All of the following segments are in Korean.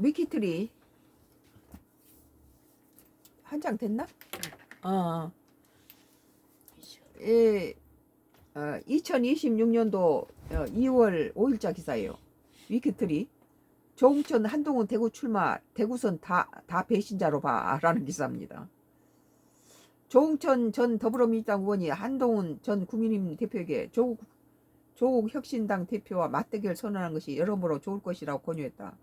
위키트리 한 장 됐나? 예, 2026년도 2월 5일자 기사예요. 위키트리 조홍천 한동훈 대구 출마 대구선 다 배신자로 봐라는 기사입니다. 조홍천 전 더불어민주당 의원이 한동훈 전 국민의힘 대표에게 조국 혁신당 대표와 맞대결 선언한 것이 여러모로 좋을 것이라고 권유했다.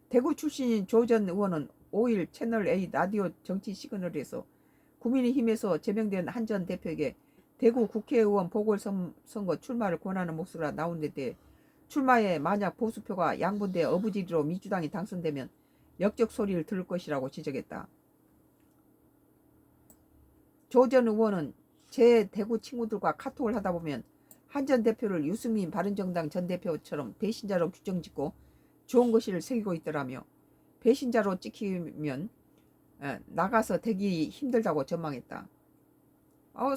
대구 출신인 조 전 의원은 5일 채널A 라디오 정치 시그널에서 국민의힘에서 제명된 한 전 대표에게 대구 국회의원 보궐선거 출마를 권하는 목소리가 나온 데 대해 출마에 만약 보수표가 양분돼 어부지리로 민주당이 당선되면 역적 소리를 들을 것이라고 지적했다. 조 전 의원은 제 대구 친구들과 카톡을 하다 보면 한 전 대표를 유승민 바른정당 전 대표처럼 배신자로 규정짓고 좋은 것을 새기고 있더라며 배신자로 찍히면 나가서 되기 힘들다고 전망했다.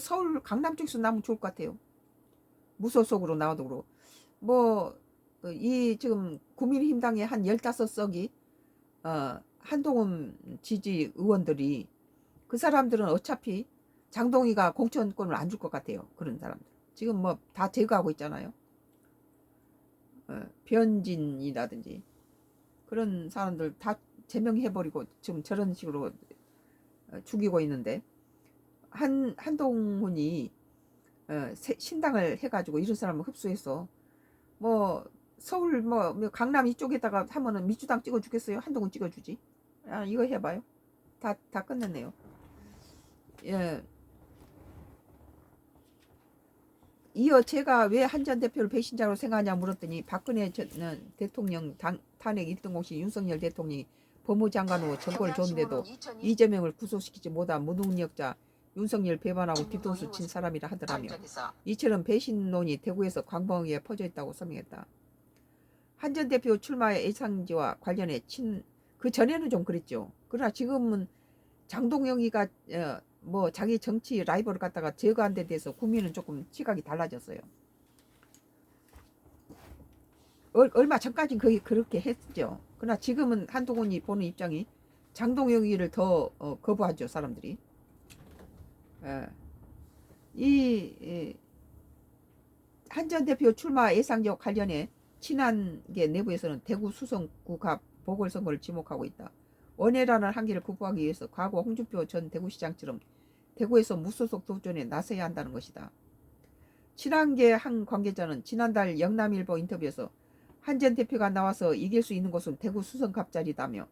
서울 강남 쪽에서 나면 좋을 것 같아요. 무소속으로 나와도 그러고 이 지금 국민의힘당의 한 15석이 한동훈 지지 의원들이 그 사람들은 어차피 장동희가 공천권을 안 줄 것 같아요. 그런 사람들 지금 다 제거하고 있잖아요. 변진이라든지 그런 사람들 다 제명해버리고 지금 저런 식으로 죽이고 있는데 한동훈이 신당을 해가지고 이런 사람을 흡수해서 서울 강남 이쪽에다가 하면은 민주당 찍어주겠어요? 한동훈 찍어주지. 이거 해봐요. 다 끝냈네요. 예. 이어 제가 왜 한 전 대표를 배신자로 생각하냐 물었더니 박근혜 대통령 탄핵 1등 공신 윤석열 대통령이 법무장관 후 정권을 줬는데도 이재명을 구속시키지 못한 무능력자 윤석열 배반하고 뒤통수 친 사람이라 하더라며 이처럼 배신론이 대구에서 광범위에 퍼져 있다고 설명했다. 한 전 대표 출마의 예상지와 관련해 그 전에는 좀 그랬죠. 그러나 지금은 장동영이가 자기 정치 라이벌을 갖다가 제거한 데 대해서 국민은 조금 시각이 달라졌어요. 얼마 전까지는 거의 그렇게 했죠. 그러나 지금은 한동훈이 보는 입장이 장동영이를 더 거부하죠. 사람들이. 이 한 전 대표 출마 예상적 관련해 친한계 내부에서는 대구 수성구갑 보궐선거를 지목하고 있다. 원외라는 한계를 극복하기 위해서 과거 홍준표 전 대구시장처럼 대구에서 무소속 도전에 나서야 한다는 것이다. 친한계 한 관계자는 지난달 영남일보 인터뷰에서 한 전 대표가 나와서 이길 수 있는 곳은 대구 수성갑자리다며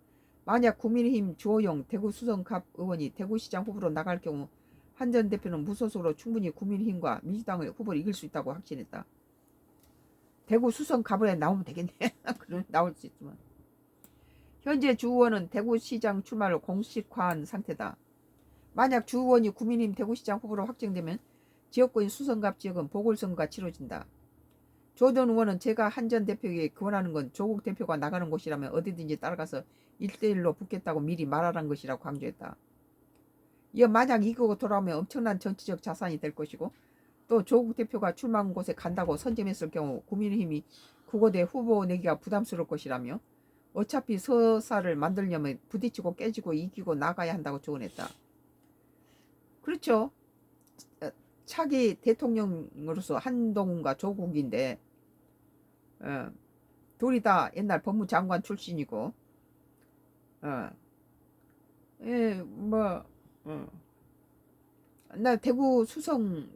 만약 국민의힘 주호영 대구 수성갑 의원이 대구시장 후보로 나갈 경우 한 전 대표는 무소속으로 충분히 국민의힘과 민주당의 후보를 이길 수 있다고 확신했다. 대구 수성갑에 나오면 되겠네. 그럼 나올 수 있지만 현재 주 의원은 대구시장 출마를 공식화한 상태다. 만약 주 의원이 국민의힘 대구시장 후보로 확정되면 지역구인 수성갑 지역은 보궐선거가 치러진다. 조 전 의원은 제가 한 전 대표에게 권하는 건 조국 대표가 나가는 곳이라면 어디든지 따라가서 1대1로 붙겠다고 미리 말하라는 것이라고 강조했다. 이어 만약 이기고 돌아오면 엄청난 정치적 자산이 될 것이고 또 조국 대표가 출마한 곳에 간다고 선점했을 경우 국민의힘이 그곳에 후보 내기가 부담스러울 것이라며 어차피 서사를 만들려면 부딪히고 깨지고 이기고 나가야 한다고 조언했다. 그렇죠. 차기 대통령으로서 한동훈과 조국인데 둘이 다 옛날 법무장관 출신이고 나 대구 수성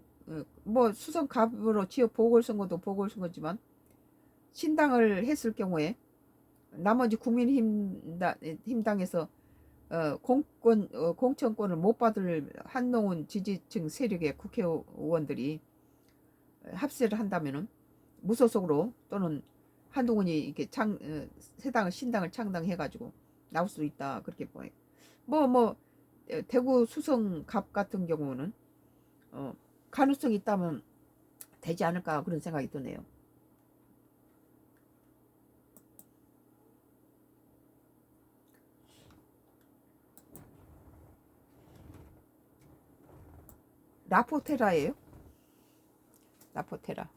수성갑으로 지역 보궐선거도 보궐선거지만 신당을 했을 경우에 나머지 국민힘당에서 공천권을 못 받을 한동훈 지지층 세력의 국회의원들이 합세를 한다면은 무소속으로 또는 한동훈이 이렇게 신당을 창당해가지고 나올 수 있다 그렇게 보여요. 대구 수성갑 같은 경우는 가능성이 있다면 되지 않을까 그런 생각이 드네요. 라포테라예요. 라포테라.